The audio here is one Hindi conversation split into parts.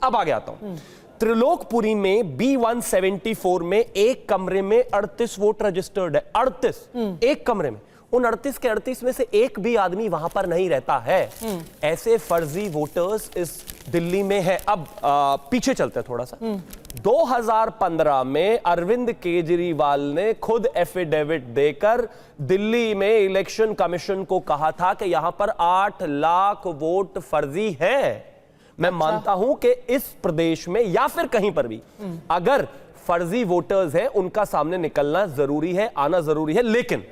अब आगे आता हूं। त्रिलोकपुरी में B174 में एक कमरे में 38 वोट रजिस्टर्ड है। 38 एक कमरे में। उन 38 के 38 में से एक भी आदमी वहां पर नहीं रहता है। ऐसे फर्जी वोटर्स इस दिल्ली में है। अब पीछे चलते हैं थोड़ा सा। 2015 में अरविंद केजरीवाल ने खुद एफिडेविट देकर दिल्ली में इलेक्शन कमीशन को कहा था कि यहां पर 8 लाख वोट फर्जी हैं। मैं मानता हूं कि इस प्रदेश में या फिर कहीं पर भी अगर फर्जी वोटर्स हैं उनका सामने निकलना जरूरी है, आना जरूरी है, लेकिन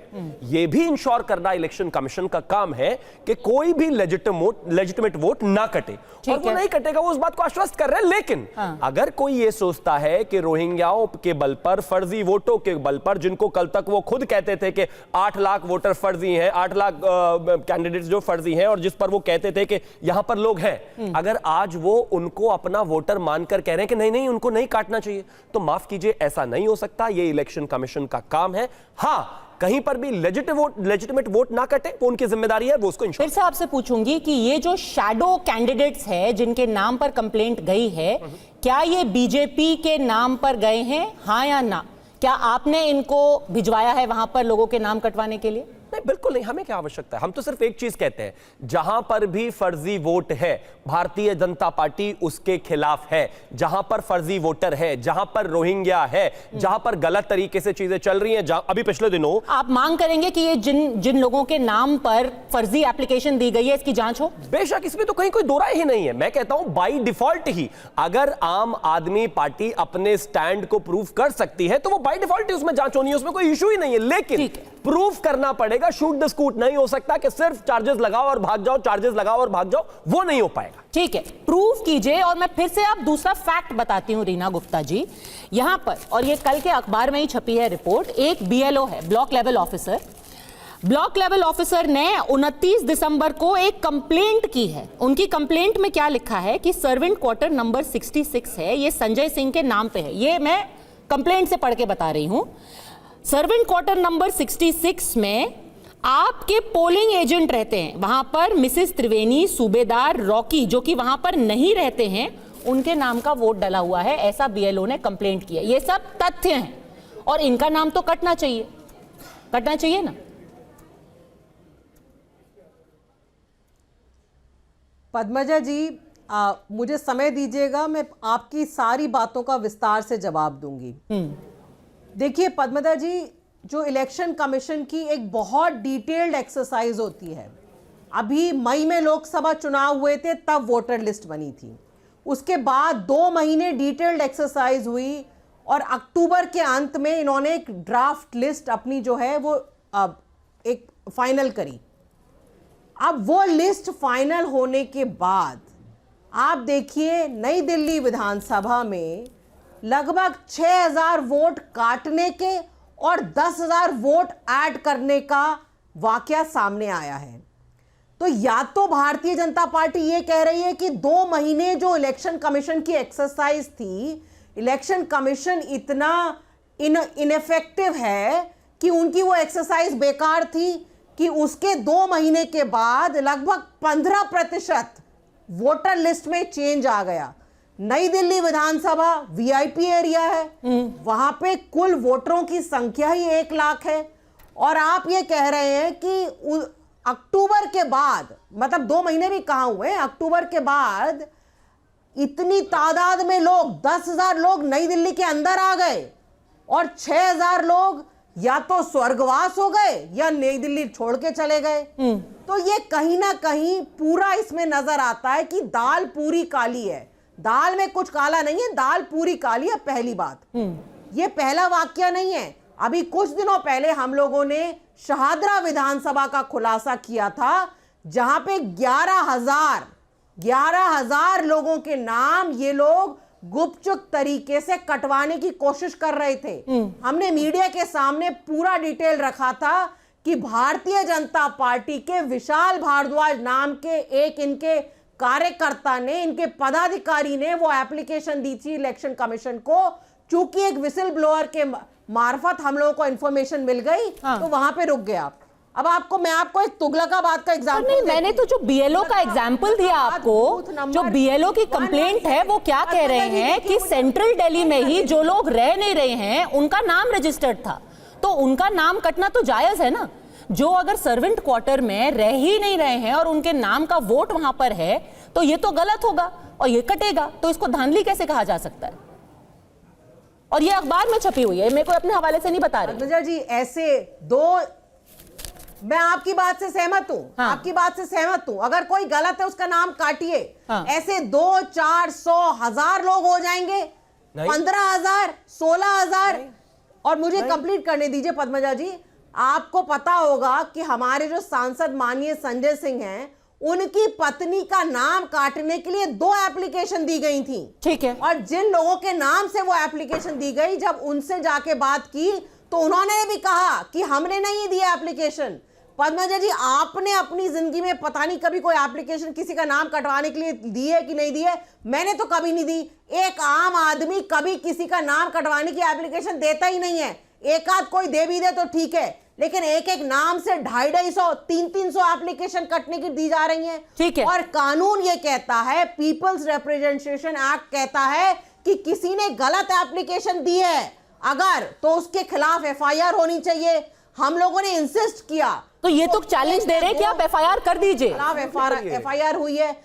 यह भी इंश्योर करना इलेक्शन कमीशन का काम है कि कोई भी लेजिटिमेट वोट ना कटे। और वो नहीं कटेगा, वो उस बात को आश्वस्त कर रहे हैं। लेकिन अगर कोई ये सोचता है कि रोहिंग्याओं के बल पर, फर्जी वोटों के बल पर, जिनको कल तक वो खुद कहते थे कि 8 लाख वोटर फर्जी हैं, 8 लाख कैंडिडेट्स जो फर्जी हैं, और जिस पर वो कहते थे कि यहां पर लोग हैं, अगर आज वो उनको अपना वोटर मानकर कह रहे हैं कि नहीं नहीं उनको नहीं काटना चाहिए, तो माफ कीजिए, ऐसा नहीं हो सकता। ये इलेक्शन कमीशन का काम है। हां, कहीं पर भी लेजिटिमेट वोट ना कटे, वो उनकी जिम्मेदारी है, वो उसको इंश्योर। फिर से आपसे पूछूंगी कि ये जो शैडो कैंडिडेट्स है जिनके नाम पर कंप्लेंट गई है, क्या ये बीजेपी के नाम पर गए हैं, हां या ना? क्या आपने इनको भिजवाया है वहां पर लोगों के नाम कटवाने के लिए? नहीं, बिल्कुल नहीं। हमें क्या आवश्यकता है? हम तो सिर्फ एक चीज कहते हैं, जहां पर भी फर्जी वोट है, भारतीय जनता पार्टी उसके खिलाफ है। जहां पर फर्जी वोटर है, जहां पर रोहिंग्या है, जहां पर गलत तरीके से चीजें चल रही हैं, अभी पिछले दिनों आप मांग करेंगे कि ये जिन लोगों के नाम पर फर्जी एप्लीकेशन दी गई है, इसकी जांच हो? बेशक, इसमें तो कहीं कोई दो राय ही नहीं है। मैं कहता हूं बाई डिफॉल्ट ही अगर आम आदमी पार्टी अपने स्टैंड को प्रूव कर सकती है तो वो बाई डिफॉल्ट ही उसमें जांच होनी है, उसमें कोई इशू ही नहीं है। लेकिन प्रूफ करना पड़ेगा, शूट द स्कूट नहीं हो सकता कि सिर्फ चार्जेस लगाओ और भाग जाओ, चार्जेस लगाओ और भाग जाओ, वो नहीं हो पाएगा। ठीक है, प्रूफ कीजिए। और मैं फिर से आप दूसरा फैक्ट बताती हूं रीना गुप्ता जी, यहां पर, और ये कल के अखबार में ही छपी है रिपोर्ट, एक BLO है, block level officer. Block level officer ने 29 दिसंबर को एक कंप्लेंट की है। उनकी कंप्लेंट में क्या लिखा है कि सर्वेंट क्वार्टर नंबर 66 है, ये संजय सिंह के नाम पे है। ये मैं कंप्लेंट से पढ़ के बता रही हूं। सर्वेंट क्वार्टर नंबर 66 में आपके पोलिंग एजेंट रहते हैं, वहां पर मिसेस त्रिवेणी, सूबेदार, रॉकी, जो कि वहां पर नहीं रहते हैं, उनके नाम का वोट डला हुआ है, ऐसा BLO ने कंप्लेंट किया। ये सब तथ्य हैं और इनका नाम तो कटना चाहिए, कटना चाहिए ना? पद्मजा जी, मुझे समय दीजिएगा, मैं आपकी सारी बातों का विस्तार से जवाब दूंगी। देखिए पद्मजा जी, जो इलेक्शन कमीशन की एक बहुत डिटेल्ड एक्सरसाइज होती है, अभी मई में लोकसभा चुनाव हुए थे, तब वोटर लिस्ट बनी थी। उसके बाद 2 महीने डिटेल्ड एक्सरसाइज हुई और अक्टूबर के अंत में इन्होंने एक ड्राफ्ट लिस्ट अपनी जो है वो एक फाइनल करी। अब वो लिस्ट फाइनल होने के बाद आप देखिए, नई दिल्ली विधानसभा में लगभग 6000 वोट काटने के और 10,000 वोट ऐड करने का वाकया सामने आया है। तो या तो भारतीय जनता पार्टी ये कह रही है कि 2 महीने जो इलेक्शन कमीशन की एक्सरसाइज थी, इलेक्शन कमीशन इतना इनफेक्टिव है कि उनकी वो एक्सरसाइज बेकार थी कि उसके 2 महीने के बाद लगभग 15% वोटर लिस्ट में चेंज आ गया। नई दिल्ली विधानसभा VIP एरिया है, वहां पे कुल वोटरों की संख्या ही 1 लाख है, और आप ये कह रहे हैं कि अक्टूबर के बाद, मतलब 2 महीने भी कहां हुए, अक्टूबर के बाद इतनी तादाद में लोग, 10,000 लोग नई दिल्ली के अंदर आ गए और 6,000 लोग या तो स्वर्गवास हो गए या नई दिल्ली छोड़ के चले गए। तो ये कहीं ना कहीं पूरा इसमें नजर आता है कि दाल पूरी काली है। दाल में कुछ काला नहीं है, दाल पूरी काली है। पहली बात, ये पहला वाकया नहीं है। अभी कुछ दिनों पहले हम लोगों ने शहादरा विधानसभा का खुलासा किया था, जहां पे 11,000 लोगों के नाम ये लोग गुपचुप तरीके से कटवाने की कोशिश कर रहे थे। हमने मीडिया के सामने पूरा डिटेल रखा था कि भारतीय जनता पार्टी के विशाल भारद्वाज नाम के एक इनके कार्यकर्ता ने, इनके पदाधिकारी ने वो एप्लीकेशन दी थी इलेक्शन कमीशन को। चूंकि एक विसिल ब्लोअर के मार्फत हम लोगों को इंफॉर्मेशन मिल गई, तो वहां पे रुक गया। अब मैं आपको एक तुगलकाबाद का एग्जांपल नहीं, मैंने तो जो बीएलओ का एग्जांपल दिया आपको, जो बीएलओ की कंप्लेंट है वो क्या कह रहे हैं कि सेंट्रल दिल्ली में ही जो लोग रह नहीं रहे हैं उनका नाम रजिस्टर्ड था, तो उनका नाम कटना तो जायज है ना। जो अगर सर्वेंट क्वार्टर में रह ही नहीं रहे हैं और उनके नाम का वोट वहां पर है तो ये तो गलत होगा और ये कटेगा, तो इसको धांधली कैसे कहा जा सकता है? और ये अखबार में छपी हुई है, मैं कोई अपने हवाले से नहीं बता रही। पद्मजा जी ऐसे दो, मैं आपकी बात से सहमत हूं, हाँ। आपकी बात से सहमत हूं, अगर कोई गलत है उसका नाम काटिए। हाँ। ऐसे 2, 4, 100, 1000 लोग हो जाएंगे, 15,000, 16,000। और मुझे कंप्लीट करने दीजिए पद्मजा जी। आपको पता होगा कि हमारे जो सांसद माननीय संजय सिंह हैं, उनकी पत्नी का नाम काटने के लिए 2 एप्लीकेशन दी गई थी। ठीक है। और जिन लोगों के नाम से वो एप्लीकेशन दी गई, जब उनसे जाके बात की तो उन्होंने भी कहा कि हमने नहीं दिया एप्लीकेशन। पद्मजा जी, आपने अपनी जिंदगी में पता नहीं कभी कोई एप्लीकेशन किसी का नाम कटवाने के लिए दी है कि नहीं दी है? मैंने तो कभी नहीं दी। एक आम आदमी कभी किसी का नाम कटवाने की एप्लीकेशन देता ही नहीं है। एक आध कोई दे भी दे तो ठीक है, लेकिन एक एक नाम से 250, 300 एप्लीकेशन कटने की दी जा रही हैं। ठीक है। और कानून ये कहता है, पीपल्स रिप्रेजेंटेशन एक्ट कहता है कि किसी ने गलत एप्लीकेशन दी है अगर, तो उसके खिलाफ एफआईआर होनी चाहिए। हम लोगों ने इंसिस्ट किया, तो ये तो चैलेंज दे रहे हैं कि आप एफआईआर कर दीजिए। एफआईआर हुई है।